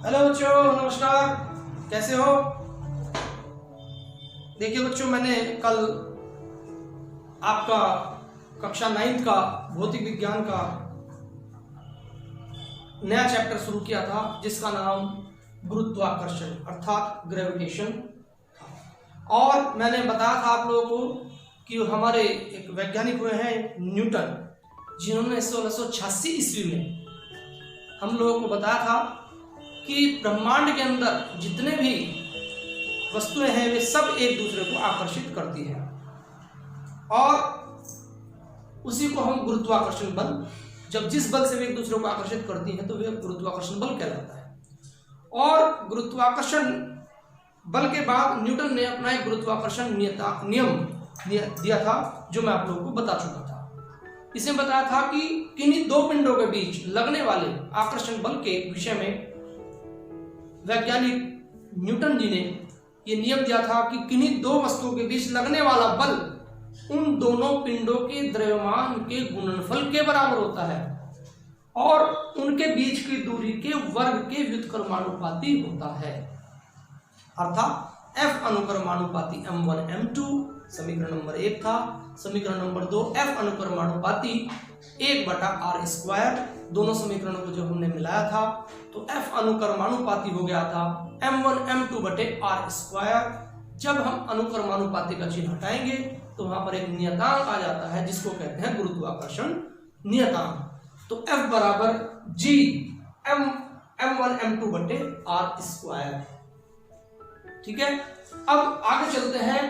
Hello बच्चों, नमस्कार। कैसे हो? देखिए बच्चों, मैंने कल आपका कक्षा 9 का भौतिक विज्ञान का नया चैप्टर शुरू किया था, जिसका नाम गुरुत्वाकर्षण अर्थात ग्रेविटेशन था। और मैंने बताया था आप लोगों को कि हमारे एक वैज्ञानिक हुए हैं न्यूटन, जिन्होंने 1686 ईस्वी में हम लोगों को बताया था कि ब्रह्मांड के अंदर जितने भी वस्तुएं हैं वे सब एक दूसरे को आकर्षित करती हैं, और उसी को हम गुरुत्वाकर्षण बल, जब जिस बल से वे एक दूसरे को आकर्षित करती हैं तो वे गुरुत्वाकर्षण बल कहलाता है। और गुरुत्वाकर्षण बल के बाद न्यूटन ने अपना एक गुरुत्वाकर्षण नियम दिया था, जो मैं आप लोगों को बता चुका था। इसमें बताया था कि किन्हीं दो पिंडों के बीच लगने वाले आकर्षण बल के विषय में वैज्ञानिक न्यूटन जी ने यह नियम दिया था कि किन्हीं दो वस्तुओं के बीच लगने वाला बल उन दोनों पिंडों के द्रव्यमान के गुणनफल के बराबर होता है और उनके बीच की दूरी के वर्ग के व्युत्क्रमानुपाती होता है। अर्थात F अनुक्रमानुपाती m1 m2 समीकरण नंबर 1 था। समीकरण नंबर 2 F अनुक्रमानुपाती 1/r²। दोनों समीकरणों को जब हमने मिलाया था तो F अनुक्रमानुपाती हो गया था m1 m2/r²। जब हम अनुक्रमानुपाती का चिन्ह हटाएंगे तो वहां पर एक नियतांक आ जाता है, जिसको कहते हैं गुरुत्वाकर्षण नियतांक। तो F बराबर G m1 m2/r²। ठीक है, अब आगे चलते हैं।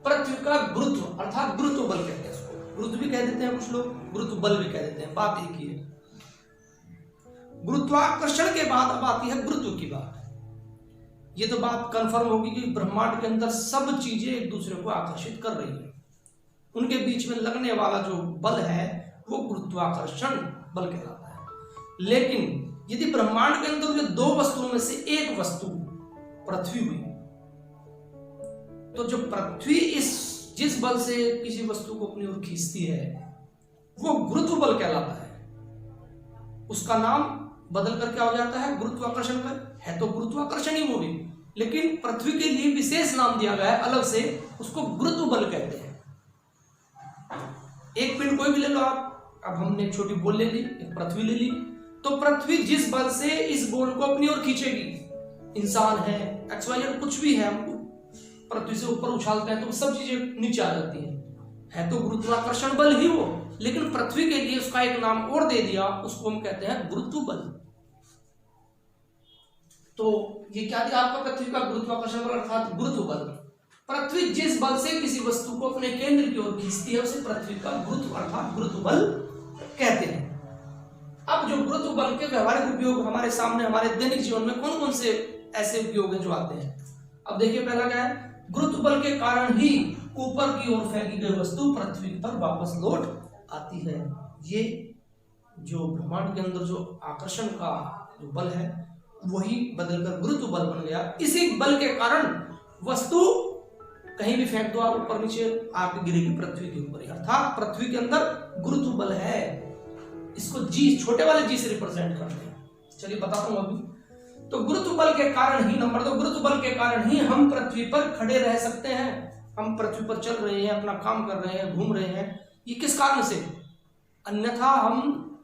पृथ्वी का गुरुत्व अर्थात गुरुत्व बल कहते हैं इसको, गुरुत्व भी कह देते हैं कुछ लोग, गुरुत्व बल भी कह देते हैं, बात एक ही है। गुरुत्वाकर्षण के बाद अब आती है गुरुत्व की बात। ये तो बात कंफर्म होगी कि ब्रह्मांड के अंदर सब चीजें एक दूसरे को आकर्षित कर रही है, उनके बीच में लगने वाला जो बल है वो गुरुत्वाकर्षण बल कहलाता है। लेकिन यदि ब्रह्मांड के अंदर जो दो वस्तुओं में से एक वस्तु पृथ्वी हुई, तो जो पृथ्वी जिस बल से किसी वस्तु को अपनी ओर खींचती है वो गुरुत्व बल कहलाता है। उसका नाम बदल कर क्या हो जाता है? गुरुत्वाकर्षण बल। है तो गुरुत्वाकर्षण ही वो भी, लेकिन पृथ्वी के लिए विशेष नाम दिया गया है अलग से, उसको गुरुत्व बल कहते हैं। एक पिंड कोई भी ले लो आप, अब हमने एक छोटी बॉल ले ली, एक पृथ्वी ले ली, तो पृथ्वी जिस बल से इस बॉल को अपनी ओर खींचेगी, इंसान है, XYZ कुछ भी है, हमको पृथ्वी से ऊपर उछालते हैं तो सब चीजें नीचे आ जाती हैं। है तो गुरुत्वाकर्षण बल ही वो, लेकिन पृथ्वी के लिए उसका एक नाम और दे दिया, उसको हम कहते हैं गुरुत्व बल। तो ये क्या दिया आपका? पृथ्वी का गुरुत्वाकर्षण बल अर्थात गुरुत्व बल। पृथ्वी जिस बल से किसी वस्तु को अपने केंद्र की ओर खींचती है उसे पृथ्वी का गुरुत्व अर्थात गुरुत्व बल कहते हैं। अब जो गुरुत्व बल के व्यवहारिक उपयोग हमारे सामने हमारे दैनिक जीवन में कौन कौन से ऐसे उपयोग हैं जो आते हैं? अब देखिए, पहला क्या है? गुरुत्व बल के कारण ही ऊपर की ओर फेंकी गई वस्तु पृथ्वी पर वापस लौट आती है। ये जो ब्रह्मांड के अंदर जो आकर्षण का जो बल है वही बदलकर गुरुत्व बल बन गया। इसी बल के कारण वस्तु कहीं भी फेंक दो आप, ऊपर नीचे आके गिरेगी पृथ्वी के ऊपर, अर्थात पृथ्वी के अंदर गुरुत्व बल है। इसको जी, छोटे वाले जी से रिप्रेजेंट करते हैं। चलिए बताता हूं अभी। तो गुरुत्व बल के कारण ही, नंबर 2, गुरुत्व बल के कारण ही हम पृथ्वी पर खड़े रह सकते हैं। हम पृथ्वी पर चल रहे हैं, अपना काम कर रहे हैं, घूम रहे हैं। ये किस कारण से? अन्यथा हम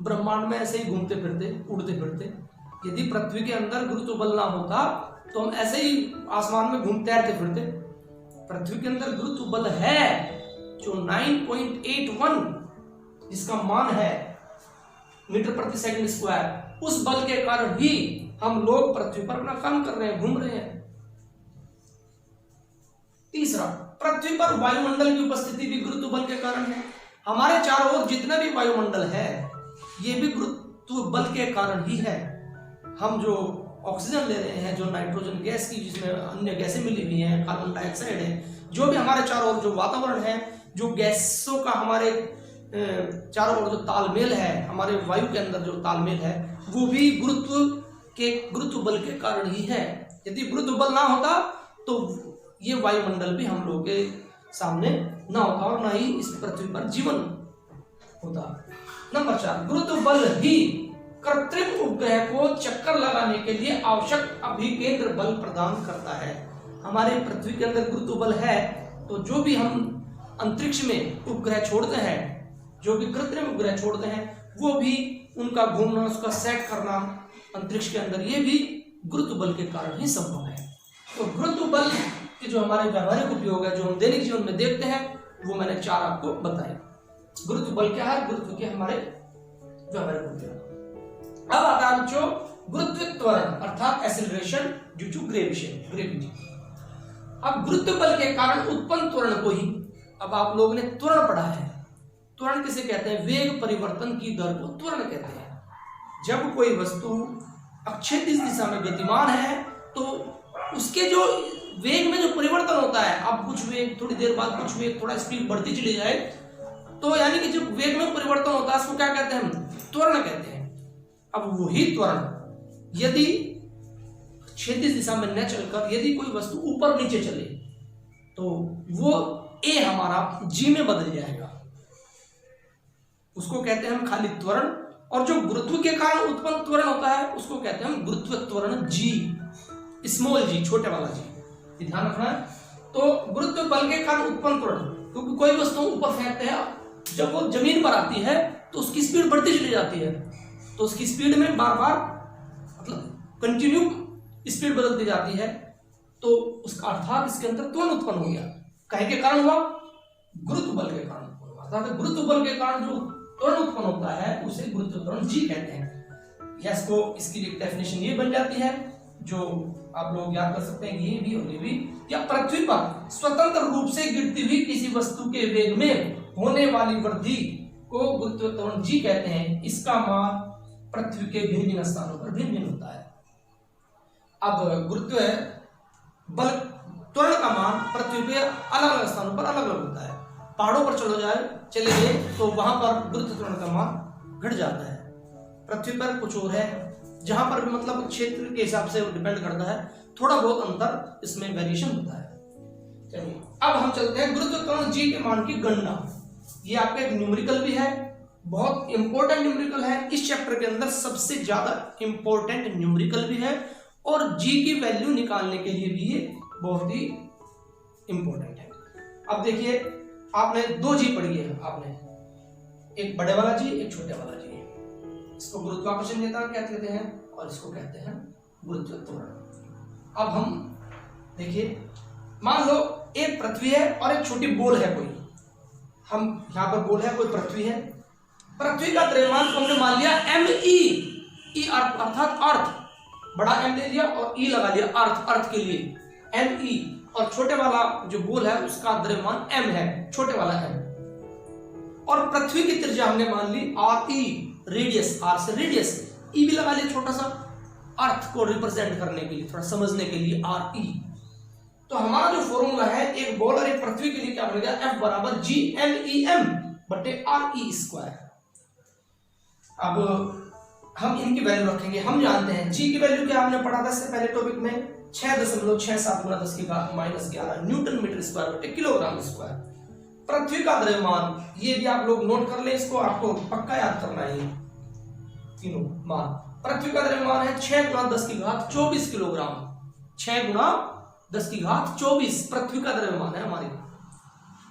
ब्रह्मांड में ऐसे ही घूमते फिरते, उड़ते फिरते। यदि पृथ्वी के अंदर गुरुत्व बल ना होता तो हम ऐसे ही आसमान में घूमते तैरते फिरते। पृथ्वी के अंदर गुरुत्व बल है जो 9.81 जिसका मान है मीटर प्रति सेकंड स्क्वायर, उस बल के कारण ही हम लोग पृथ्वी पर अपना काम कर रहे हैं, घूम रहे हैं। तीसरा, पृथ्वी पर वायुमंडल की उपस्थिति भी गुरुत्व बल के कारण है। हमारे चारों ओर जितना भी वायुमंडल है ये भी गुरुत्व बल के कारण ही है। हम जो ऑक्सीजन ले रहे हैं, जो नाइट्रोजन गैस की, जिसमें अन्य गैसें मिली हुई हैं, कार्बन डाइऑक्साइड है, जो भी हमारे चारों ओर जो वातावरण है, जो गैसों का हमारे चारों ओर जो तालमेल है, हमारे वायु के अंदर जो तालमेल है, वो भी गुरुत्व बल के कारण ही है। यदि गुरुत्व बल ना होता तो ये वायुमंडल भी हम लोगों के सामने ना होता और ना ही इस पृथ्वी पर जीवन होता। नंबर 4, गुरुत्व बल ही कृत्रिम उपग्रह को चक्कर लगाने के लिए आवश्यक अभिकेंद्र बल प्रदान करता है। हमारे पृथ्वी के अंदर गुरुत्व बल है, तो जो भी हम अंतरिक्ष में उपग्रह छोड़ते हैं, जो भी कृत्रिम उपग्रह छोड़ते हैं, वो भी उनका घूमना, उसका सेट करना अंतरिक्ष के अंदर, ये भी गुरुत्व बल के कारण ही संभव है। तो गुरुत्व बल के जो हमारे व्यावहारिक उपयोग है, जो हम दैनिक जीवन में देखते हैं, वो मैंने 4 आपको बताए। गुरुत्व बल क्या है, गुरुत्व के हमारे व्यावहारिक उपयोग। अब आता है जो गुरुत्व त्वरण अर्थात एक्सेलरेशन ड्यू टू ग्रेविटी। अब गुरुत्व बल के कारण उत्पन्न त्वरण को ही, अब आप लोगों ने त्वरण पढ़ा है। त्वरण किसे कहते हैं? वेग परिवर्तन की दर को त्वरण कहते हैं। जब कोई वस्तु क्षैतिज दिशा में गतिमान है तो उसके जो वेग में जो परिवर्तन होता है, अब कुछ वेग, थोड़ी देर बाद कुछ वेग, थोड़ा स्पीड बढ़ती चली जाए, तो यानी कि जो वेग में परिवर्तन होता है उसको क्या कहते हैं? त्वरण कहते हैं। अब वही त्वरण यदि क्षैतिज दिशा में न चलकर यदि कोई वस्तु ऊपर नीचे चले तो वो ए हमारा जी में बदल जाएगा, उसको कहते हैं हम खाली त्वरण। और जो गुरुत्व के कारण उत्पन्न त्वरण होता है उसको कहते हैं हम गुरुत्व त्वरण जी, स्मॉल जी, छोटे वाला जी, ध्यान रखना है। तो गुरुत्व बल के कारण उत्पन्न त्वरण, क्योंकि कोई वस्तु ऊपर फेंकते हैं, जब वो जमीन पर आती है तो उसकी स्पीड बढ़ती चली जाती है, तो उसकी स्पीड में बार बार मतलब कंटिन्यू स्पीड बदलती जाती है, तो उसका अर्थात इसके अंदर त्वरण उत्पन्न हो गया। काहे के कारण हुआ? गुरुत्व बल के कारण उत्पन्न हुआ। अर्थात गुरुत्व बल के कारण जो त्वरण उत्पन्न होता है उसे गुरुत्व त्वरण जी कहते हैं। या इसको, इसकी डेफिनेशन ये बन जाती है जो आप लोग याद कर सकते हैं, ये भी और ये भी। या पृथ्वी पर स्वतंत्र रूप से गिरती हुई किसी वस्तु के वेग में होने वाली वृद्धि को गुरुत्व त्वरण जी कहते हैं। इसका मान पृथ्वी के भिन्न भिन्न स्थानों पर भिन्न भिन्न होता है। अब गुरुत्व बल त्वरण का मान पृथ्वी पे अलग अलग स्थानों पर अलग अलग होता है। पहाड़ों पर चले गए तो वहां पर गुरुत्व त्वरण का मान घट जाता है। पृथ्वी पर कुछ और है, जहां पर भी मतलब क्षेत्र के हिसाब से डिपेंड करता है, थोड़ा बहुत अंतर इसमें वेरिएशन होता है। चलिए अब हम चलते हैं गुरुत्व त्वरण जी के मान की गणना। ये आपका एक न्यूमेरिकल भी है, बहुत इंपॉर्टेंट न्यूमेरिकल है। इस चैप्टर के अंदर सबसे ज्यादा इंपॉर्टेंट न्यूमेरिकल भी है और जी की वैल्यू निकालने के लिए भी ये बहुत ही इंपॉर्टेंट है। अब देखिए, आपने 2 जी पढ़ी है, आपने एक बड़े वाला जी, एक छोटे वाला जी। इसको गुरुत्वाकर्षण कहते हैं और इसको कहते हैं गुरुत्व त्वरण। अब हम देखिए, मान लो एक पृथ्वी है और एक छोटी बोल है कोई, हम यहां पर बोल है, कोई पृथ्वी है। पृथ्वी का द्रव्यमान को हमने मान लिया ME, अर्थात अर्थ, बड़ा M ले लिया और E लगा लिया अर्थ के लिए ME। और छोटे वाला जो बोल है उसका द्रव्यमान M है, छोटे वाला M। और पृथ्वी की त्रिज्या हमने मान ली RE, रेडियस, R से रेडियस, E भी लगा लिया छोटा सा, अर्थ को रिप्रेजेंट करने के लिए, थोड़ा समझने के लिए RE। तो हमारा जो फॉर्मूला है एक बॉल और एक पृथ्वी के लिए क्या बनेगा? F बराबर GMEM बटे RE²। अब हम इनकी वैल्यू रखेंगे। हम जानते हैं जी की वैल्यू क्या हमने पढ़ा था इससे पहले टॉपिक में, 6.67 गुना 10 की घात -11 न्यूटन मीटर स्क्वायर बटे किलोग्राम स्क्वायर। पृथ्वी का द्रव्यमान, ये भी आप लोग नोट कर ले, इसको आपको पक्का याद करना है। तीनों मान, पृथ्वी का द्रव्यमान है 6 गुना 10 की घात 24 किलोग्राम। 6 गुना 10 की घात 24 पृथ्वी का द्रव्यमान है हमारी।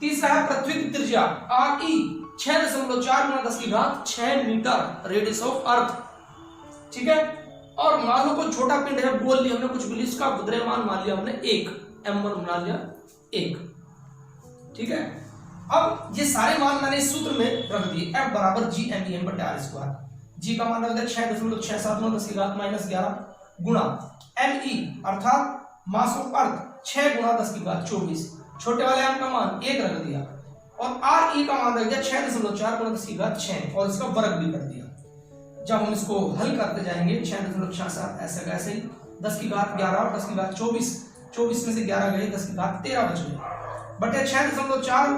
तीसरा है पृथ्वी की त्रिज्या RE, 6.4 गुना 10 की घात 6 मीटर, रेडियस ऑफ अर्थ। ठीक है। और मान लो कोई छोटा पिंड है, बोल लिया हमने कुछ भी, इसका द्रव्यमान मान लिया हमने 1, M1 बना लिया 1। ठीक है। अब ये सारे मान मैंने इस सूत्र में रख दिए, F बराबर GMEM बटे R²। जी का मान रख दिया 6.67 गुना 10 की घात -11 गुणा ME अर्थात मास ऑफ अर्थ 6 गुना 10 की घात 24, छोटे वाले M का मान 1 रख दिया और RE का मान रख दिया 6.4 गुना 10 की घात 6 और इसका वर्ग भी कर दिया। जब हम इसको हल करते जाएंगे 6.67 ऐसे कैसे 10 की घात 11 और 10 की घात 24 में से 11 गए, 10 की घात 13 बच गए बटे 6.4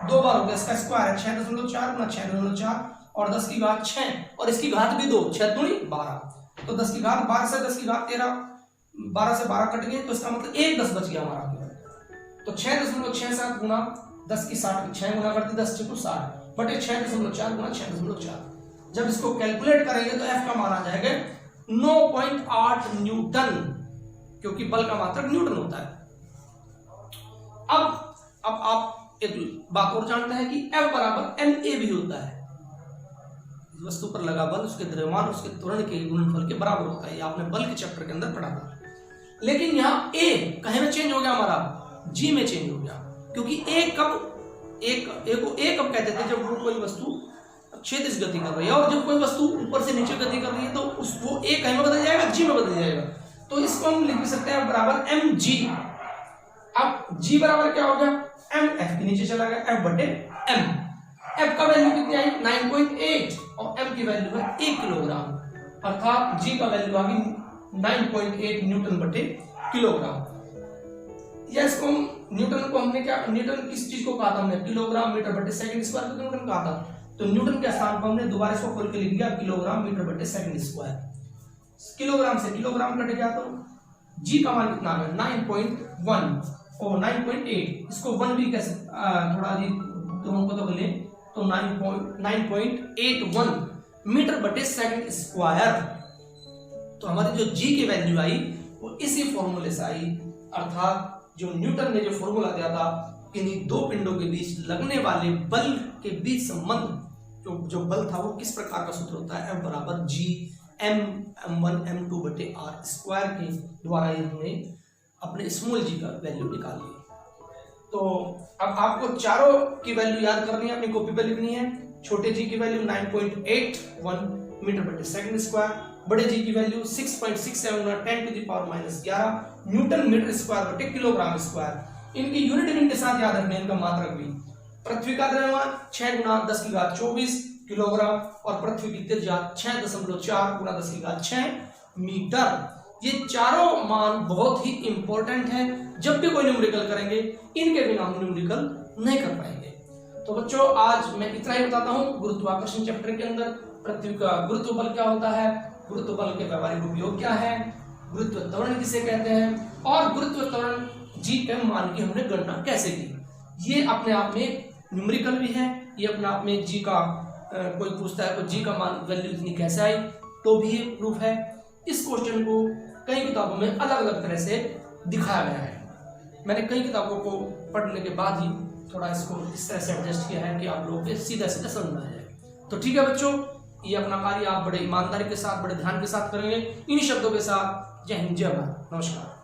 दो बार हो गया, इसका स्क्वायर है 6.4 गुना 6.4 और 10 की घात 6 और इसकी घात भी 2, 6 दूनी 12। तो 10 की घात 12 से 10 की घात 13, 12 से 12 कट गए, तो इसका मतलब 1 10 बच गया हमारा। तो 6.67 गुना 10 की 60, 6 गुना करते 10 6 60 बटे 6.4 गुना 6.4। जब इसको कैलकुलेट करेंगे तो F का मान आ जाएगा 9.8 न्यूटन, क्योंकि बल का मात्रक न्यूटन होता है। अब आप एक बात और जानते हैं कि F बराबर ma भी होता है। वस्तु पर लगा बल उसके द्रव्यमान उसके त्वरण के गुणनफल के बराबर होता है। ये आपने बल के चैप्टर के अंदर पढ़ा था। लेकिन यहाँ A कहीं में चेंज हो गया, हमारा G में चेंज हो गया, क्योंकि A को A कब कहते थे? जब वो कोई वस्तु क्षैतिज गति कर रही है, और जब कोई वस्तु ऊपर से नीचे गति कर रही है तो वो A कहीं में बदल जाएगा, G में बदल जाएगा। तो इसको हम लिख सकते हैं बराबर mg। अब G बराबर क्या हो गया? m, F के नीचे चला गया, F बटे m। F का वैल्यू कितनी आई? 9.8 और m की वैल्यू है 1 किलोग्राम, अर्थात G का वैल्यू आ गई 9.8 न्यूटन बटे किलोग्राम। इसको न्यूटन को हमने क्या, न्यूटन किस चीज को कहा था हमने? किलोग्राम मीटर बटे सेकंड स्क्वायर को न्यूटन कहा था। तो न्यूटन के स्थान पर हमने दोबारा इसको खोल के लिख दिया किलोग्राम मीटर बटे सेकंड स्क्वायर। किलोग्राम से किलोग्राम कट गया तो G का मान कितना है? 9.1 और 9.8, इसको 1 भी कैसे थोड़ा दोनों को तो बोले तो 9.81 मीटर बटे सेकंड स्क्वायर। तो हमारी जो G की वैल्यू आई वो इसी फॉर्मूले से आई, अर्थात जो न्यूटन ने जो फॉर्मूला दिया था किन्हीं दो पिंडों के बीच लगने वाले बल के बीच संबंध, जो बल था वो किस प्रकार का सूत्र होता है? F बराबर G m1 m2 बटे r स्क्वायर के द्वारा हमने अपने स्मॉल g का वैल्यू निकाल ली। तो अब आपको चारों की वैल्यू याद करनी है, अपनी कॉपी पे लिखनी है। छोटे g की वैल्यू 9.81 मीटर बटे सेकंड स्क्वायर, बड़े g की वैल्यू 6.671 10⁻⁻11 न्यूटन मीटर स्क्वायर बटे किलोग्राम स्क्वायर। इनकी यूनिट भी इनके साथ याद रखने, इनका मात्रक भी। पृथ्वी का द्रव्यमान 6 गुना 10 की घात 24 किलोग्राम और पृथ्वी की त्रिज्या 6.4 गुना 10 की घात 6 मीटर। ये चारों मान बहुत ही इंपॉर्टेंट है। जब भी कोई न्यूमेरिकल करेंगे इनके बिना हम न्यूमेरिकल नहीं कर पाएंगे। तो बच्चों आज मैं इतना ही बताता हूँ गुरुत्वाकर्षण चैप्टर के अंदर पृथ्वी का गुरुत्व बल क्या होता है, गुरुत्व बल के व्यावहारिक उपयोग क्या है, गुरुत्व त्वरण किसे कहते हैं, और गुरुत्व त्वरण G के मान की हमने गणना कैसे की। ये अपने आप में न्यूमेरिकल भी है, ये अपने आप में G का कोई पूछता है तो G का मान वैल्यू इतनी कैसे आई तो भी ये प्रूफ है। इस क्वेश्चन को कई किताबों में अलग अलग तरह से दिखाया गया है। मैंने कई किताबों को पढ़ने के बाद ही थोड़ा इसको इस तरह से एडजस्ट किया है कि आप लोगों के सीधा सीधा समझ में आ जाए। तो ठीक है बच्चों, ये अपना कार्य आप बड़े ईमानदारी के साथ, बड़े ध्यान के साथ करेंगे। इन शब्दों के साथ जय हिंद, जय भारत, नमस्कार।